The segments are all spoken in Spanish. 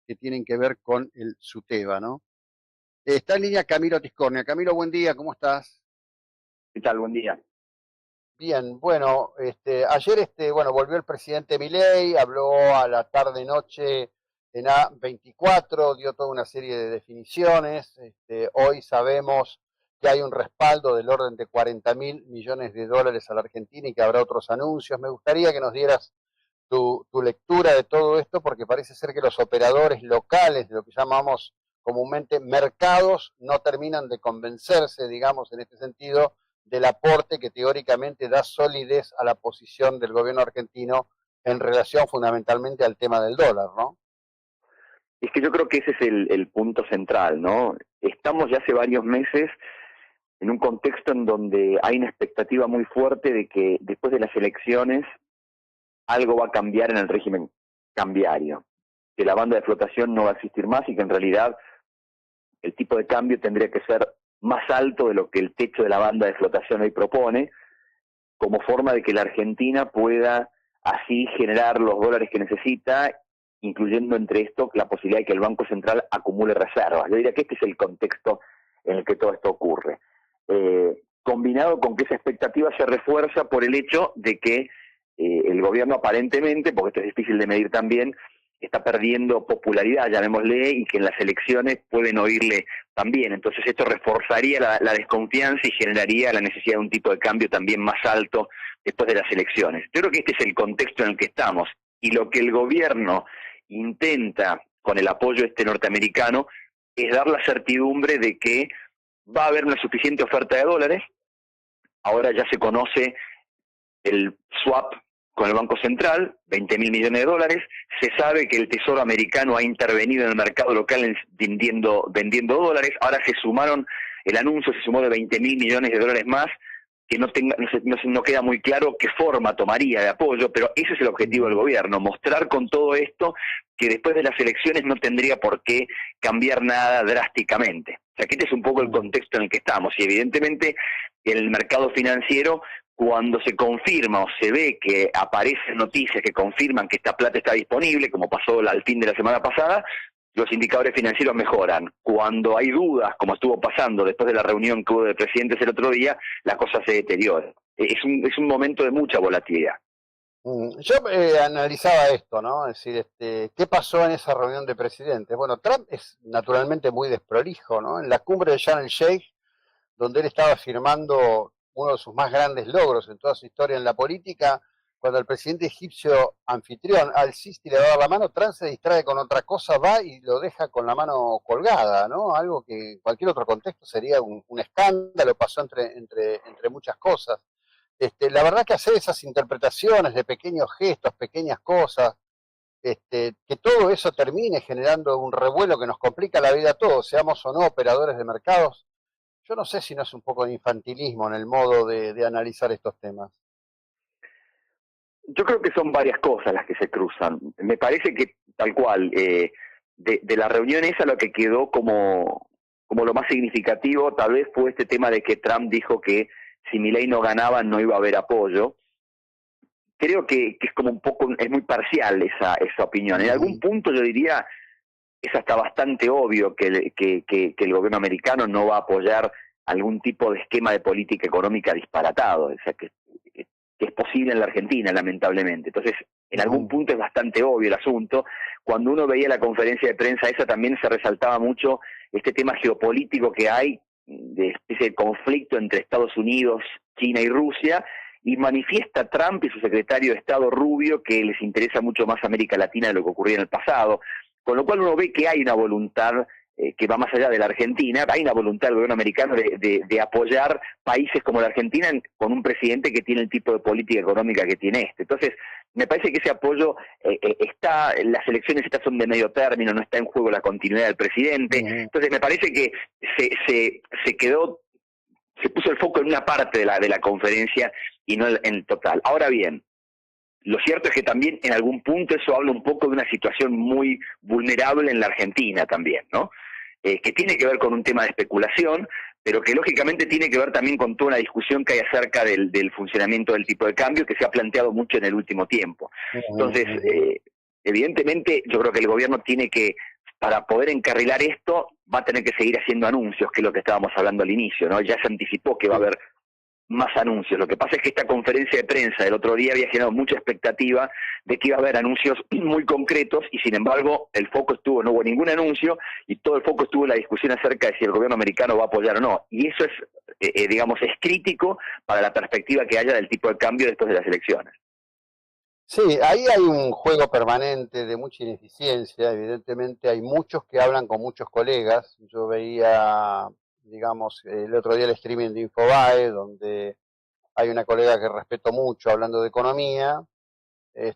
que tienen que ver con el SUTEBA, ¿no? Está en línea Camilo Tiscornia. Camilo, buen día, ¿cómo estás? ¿Qué tal? Buen día. Bien, bueno, ayer bueno, volvió el presidente Milei, habló a la tarde-noche en A24, dio toda una serie de definiciones. Hoy sabemos que hay un respaldo del orden de 40.000 millones de dólares a la Argentina y que habrá otros anuncios. Me gustaría que nos dieras tu lectura de todo esto, porque parece ser que los operadores locales, de lo que llamamos comúnmente mercados, no terminan de convencerse, digamos, en este sentido, del aporte que teóricamente da solidez a la posición del gobierno argentino en relación fundamentalmente al tema del dólar, ¿no? Es que yo creo que ese es el punto central, ¿no? Estamos ya hace varios meses en un contexto en donde hay una expectativa muy fuerte de que después de las elecciones algo va a cambiar en el régimen cambiario, que la banda de flotación no va a existir más y que en realidad el tipo de cambio tendría que ser más alto de lo que el techo de la banda de flotación hoy propone, como forma de que la Argentina pueda así generar los dólares que necesita, incluyendo entre esto la posibilidad de que el Banco Central acumule reservas. Yo diría que este es el contexto en el que todo esto ocurre. Combinado con que esa expectativa se refuerza por el hecho de que el gobierno aparentemente, porque esto es difícil de medir también, está perdiendo popularidad, llamémosle, y que en las elecciones pueden oírle también. Entonces esto reforzaría la desconfianza y generaría la necesidad de un tipo de cambio también más alto después de las elecciones. Yo creo que este es el contexto en el que estamos, y lo que el gobierno intenta con el apoyo norteamericano es dar la certidumbre de que va a haber una suficiente oferta de dólares. Ahora ya se conoce el swap con el Banco Central, 20.000 millones de dólares. Se sabe que el Tesoro americano ha intervenido en el mercado local vendiendo dólares. Ahora el anuncio se sumó de 20.000 millones de dólares más, que no queda muy claro qué forma tomaría de apoyo, pero ese es el objetivo del gobierno, mostrar con todo esto que después de las elecciones no tendría por qué cambiar nada drásticamente. O sea, que este es un poco el contexto en el que estamos, y evidentemente el mercado financiero, cuando se confirma o se ve que aparecen noticias que confirman que esta plata está disponible, como pasó al fin de la semana pasada, los indicadores financieros mejoran. Cuando hay dudas, como estuvo pasando después de la reunión que hubo de presidentes el otro día, la cosa se deteriora. Es un momento de mucha volatilidad. Yo analizaba esto, ¿no? Es decir, ¿qué pasó en esa reunión de presidentes? Bueno, Trump es naturalmente muy desprolijo, ¿no? En la cumbre de Sharm el Sheikh, donde él estaba firmando uno de sus más grandes logros en toda su historia en la política, cuando el presidente egipcio anfitrión al-Sisi le va a dar la mano, Trump se distrae con otra cosa, va y lo deja con la mano colgada, ¿no? Algo que en cualquier otro contexto sería un escándalo, pasó entre muchas cosas. La verdad que hacer esas interpretaciones de pequeños gestos, pequeñas cosas, que todo eso termine generando un revuelo que nos complica la vida a todos, seamos o no operadores de mercados, yo no sé si no es un poco de infantilismo en el modo de analizar estos temas. Yo creo que son varias cosas las que se cruzan. Me parece que tal cual, de la reunión esa lo que quedó como lo más significativo tal vez fue este tema de que Trump dijo que si Milei no ganaba no iba a haber apoyo. Creo que es como un poco, es muy parcial esa opinión. En algún punto yo diría, es hasta bastante obvio que el gobierno americano no va a apoyar algún tipo de esquema de política económica disparatado, o sea, que es posible en la Argentina, lamentablemente. Entonces, en algún punto es bastante obvio el asunto. Cuando uno veía la conferencia de prensa esa, también se resaltaba mucho este tema geopolítico que hay, de especie de conflicto entre Estados Unidos, China y Rusia, y manifiesta Trump y su secretario de Estado Rubio que les interesa mucho más América Latina de lo que ocurría en el pasado, con lo cual uno ve que hay una voluntad que va más allá de la Argentina. Hay una voluntad del gobierno americano de apoyar países como la Argentina con un presidente que tiene el tipo de política económica que tiene este. Entonces, me parece que ese apoyo está, las elecciones estas son de medio término, no está en juego la continuidad del presidente. Entonces, me parece que se puso el foco en una parte de la conferencia y no en el total. Ahora bien, lo cierto es que también en algún punto eso habla un poco de una situación muy vulnerable en la Argentina también, ¿no? Que tiene que ver con un tema de especulación, pero que lógicamente tiene que ver también con toda una discusión que hay acerca del funcionamiento del tipo de cambio que se ha planteado mucho en el último tiempo. Entonces, evidentemente yo creo que el gobierno tiene que para poder encarrilar esto va a tener que seguir haciendo anuncios, que es lo que estábamos hablando al inicio, ¿no? Ya se anticipó que va a haber más anuncios. Lo que pasa es que esta conferencia de prensa del otro día había generado mucha expectativa de que iba a haber anuncios muy concretos y sin embargo el foco no hubo ningún anuncio y todo el foco estuvo en la discusión acerca de si el gobierno americano va a apoyar o no. Y eso es, digamos, es crítico para la perspectiva que haya del tipo de cambio después de las elecciones. Sí, ahí hay un juego permanente de mucha ineficiencia. Evidentemente hay muchos que hablan con muchos colegas. Yo veía, digamos, el otro día el streaming de Infobae, donde hay una colega que respeto mucho hablando de economía.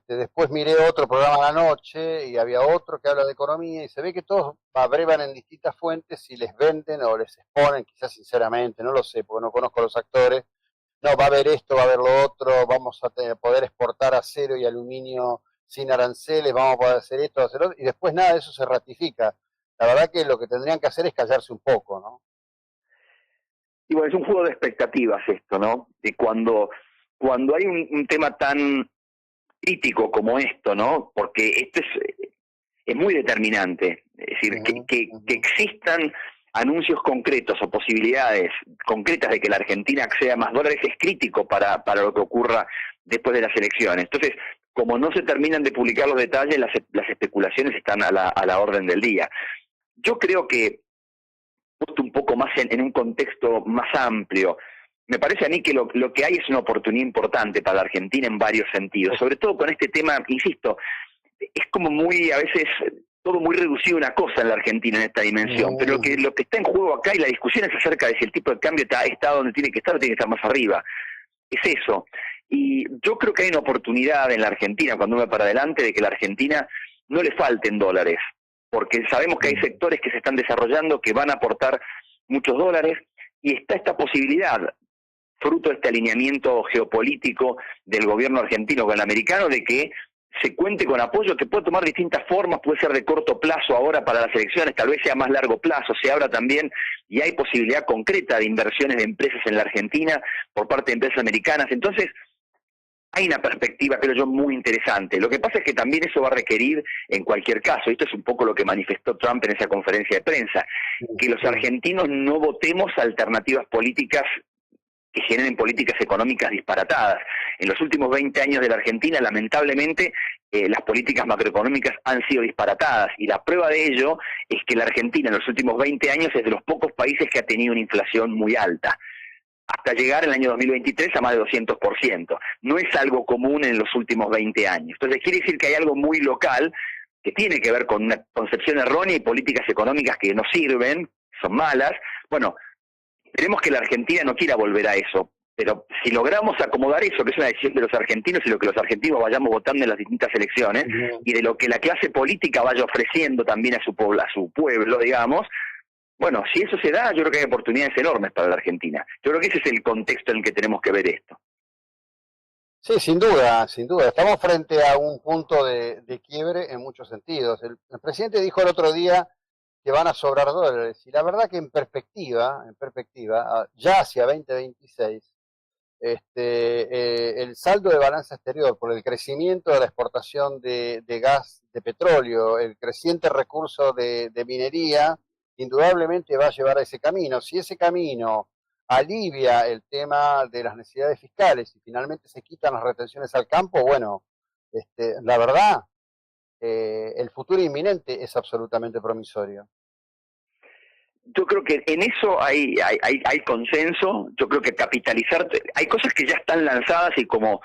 Después miré otro programa a la noche y había otro que habla de economía y se ve que todos abrevan en distintas fuentes y les venden o les exponen, quizás sinceramente, no lo sé, porque no conozco a los actores. No, va a haber esto, va a haber lo otro, vamos a poder exportar acero y aluminio sin aranceles, vamos a poder hacer esto, hacer otro, y después nada de eso se ratifica. La verdad que lo que tendrían que hacer es callarse un poco, ¿no? Y bueno, es un juego de expectativas esto, ¿no? De cuando hay un tema tan crítico como esto, ¿no? Porque esto es muy determinante. Es decir, que existan anuncios concretos o posibilidades concretas de que la Argentina acceda a más dólares es crítico para lo que ocurra después de las elecciones. Entonces, como no se terminan de publicar los detalles, las especulaciones están a la orden del día. Yo creo que, puesto un poco más en un contexto más amplio, me parece a mí que lo que hay es una oportunidad importante para la Argentina en varios sentidos, sobre todo con este tema, insisto, es como muy, a veces, todo muy reducido a una cosa en la Argentina en esta dimensión, pero lo que está en juego acá y la discusión es acerca de si el tipo de cambio está donde tiene que estar o tiene que estar más arriba. Es eso. Y yo creo que hay una oportunidad en la Argentina, cuando uno va para adelante, de que la Argentina no le falten dólares, porque sabemos que hay sectores que se están desarrollando que van a aportar muchos dólares y está esta posibilidad, fruto de este alineamiento geopolítico del gobierno argentino con el americano, de que se cuente con apoyo que puede tomar distintas formas, puede ser de corto plazo ahora para las elecciones, tal vez sea más largo plazo, se abra también y hay posibilidad concreta de inversiones de empresas en la Argentina por parte de empresas americanas. Entonces, hay una perspectiva, creo yo, muy interesante. Lo que pasa es que también eso va a requerir, en cualquier caso, esto es un poco lo que manifestó Trump en esa conferencia de prensa, que los argentinos no votemos alternativas políticas que generen políticas económicas disparatadas. En los últimos 20 años de la Argentina, lamentablemente, las políticas macroeconómicas han sido disparatadas, y la prueba de ello es que la Argentina en los últimos 20 años es de los pocos países que ha tenido una inflación muy alta, hasta llegar en el año 2023 a más de 200%. No es algo común en los últimos 20 años. Entonces quiere decir que hay algo muy local que tiene que ver con una concepción errónea y políticas económicas que no sirven, son malas. Bueno, esperemos que la Argentina no quiera volver a eso, pero si logramos acomodar eso, que es una decisión de los argentinos y lo que los argentinos vayamos votando en las distintas elecciones, y de lo que la clase política vaya ofreciendo también a su pueblo, digamos, bueno, si eso se da, yo creo que hay oportunidades enormes para la Argentina. Yo creo que ese es el contexto en el que tenemos que ver esto. Sí, sin duda, sin duda. Estamos frente a un punto de quiebre en muchos sentidos. El presidente dijo el otro día que van a sobrar dólares, y la verdad que en perspectiva, ya hacia 2026, el saldo de balanza exterior por el crecimiento de la exportación de gas, de petróleo, el creciente recurso de minería, indudablemente va a llevar a ese camino. Si ese camino alivia el tema de las necesidades fiscales y finalmente se quitan las retenciones al campo, bueno, la verdad, el futuro inminente es absolutamente promisorio. Yo creo que en eso hay consenso. Yo creo que capitalizar, hay cosas que ya están lanzadas y como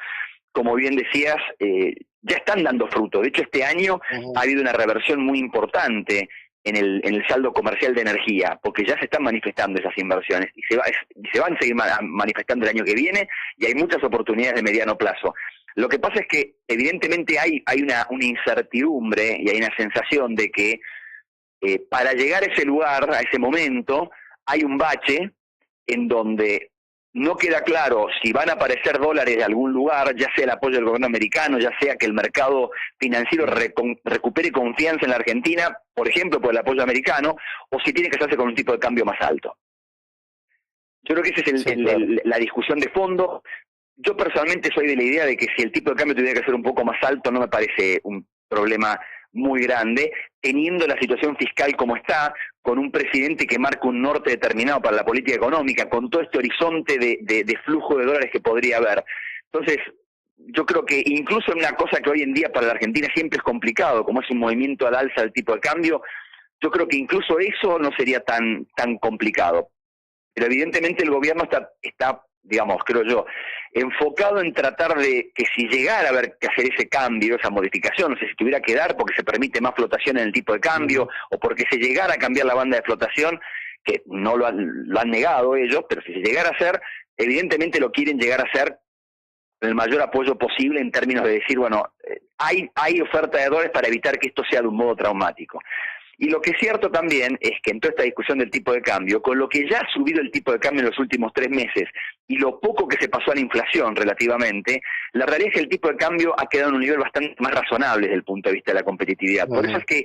bien decías, ya están dando fruto. De hecho, este año ha habido una reversión muy importante en el saldo comercial de energía, porque ya se están manifestando esas inversiones y se van a seguir manifestando el año que viene, y hay muchas oportunidades de mediano plazo. Lo que pasa es que evidentemente hay una incertidumbre y hay una sensación de que para llegar a ese lugar, a ese momento, hay un bache en donde no queda claro si van a aparecer dólares de algún lugar, ya sea el apoyo del gobierno americano, ya sea que el mercado financiero recupere confianza en la Argentina, por ejemplo, por el apoyo americano, o si tiene que hacerse con un tipo de cambio más alto. Yo creo que esa es la discusión de fondo. Yo personalmente soy de la idea de que si el tipo de cambio tuviera que ser un poco más alto, no me parece un problema muy grande, teniendo la situación fiscal como está, con un presidente que marca un norte determinado para la política económica, con todo este horizonte de flujo de dólares que podría haber. Entonces, yo creo que incluso en una cosa que hoy en día para la Argentina siempre es complicado, como es un movimiento al alza del tipo de cambio, yo creo que incluso eso no sería tan complicado. Pero evidentemente el gobierno está, digamos, creo yo, enfocado en tratar de que si llegara a haber que hacer ese cambio, esa modificación, no sé si tuviera que dar porque se permite más flotación en el tipo de cambio o porque se llegara a cambiar la banda de flotación, que no lo han negado ellos, pero si se llegara a hacer, evidentemente lo quieren llegar a hacer con el mayor apoyo posible en términos de decir, bueno, hay oferta de dólares para evitar que esto sea de un modo traumático. Y lo que es cierto también es que en toda esta discusión del tipo de cambio, con lo que ya ha subido el tipo de cambio en los últimos 3 meses y lo poco que se pasó a la inflación relativamente, la realidad es que el tipo de cambio ha quedado en un nivel bastante más razonable desde el punto de vista de la competitividad. Por eso es que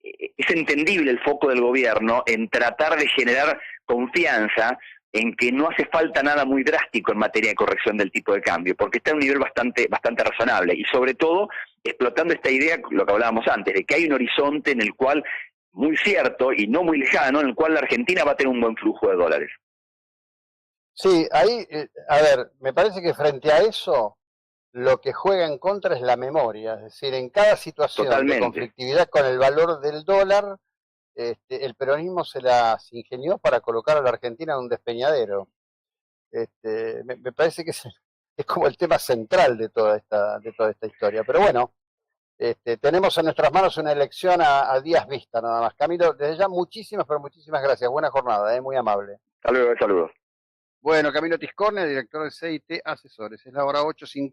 es entendible el foco del gobierno en tratar de generar confianza en que no hace falta nada muy drástico en materia de corrección del tipo de cambio, porque está en un nivel bastante razonable, y sobre todo explotando esta idea, lo que hablábamos antes, de que hay un horizonte en el cual, muy cierto y no muy lejano, en el cual la Argentina va a tener un buen flujo de dólares. Sí, ahí, a ver, me parece que frente a eso, lo que juega en contra es la memoria, es decir, en cada situación de Totalmente. conflictividad con el valor del dólar, el peronismo se las ingenió para colocar a la Argentina en un despeñadero. Me parece que es como el tema central de toda esta historia. Pero bueno, tenemos en nuestras manos una elección a días vista, nada más. Camilo, desde ya muchísimas, pero muchísimas gracias. Buena jornada, muy amable. Hasta luego, saludos. Bueno, Camilo Tiscornia, director de CIT Asesores. Es la hora 8:50.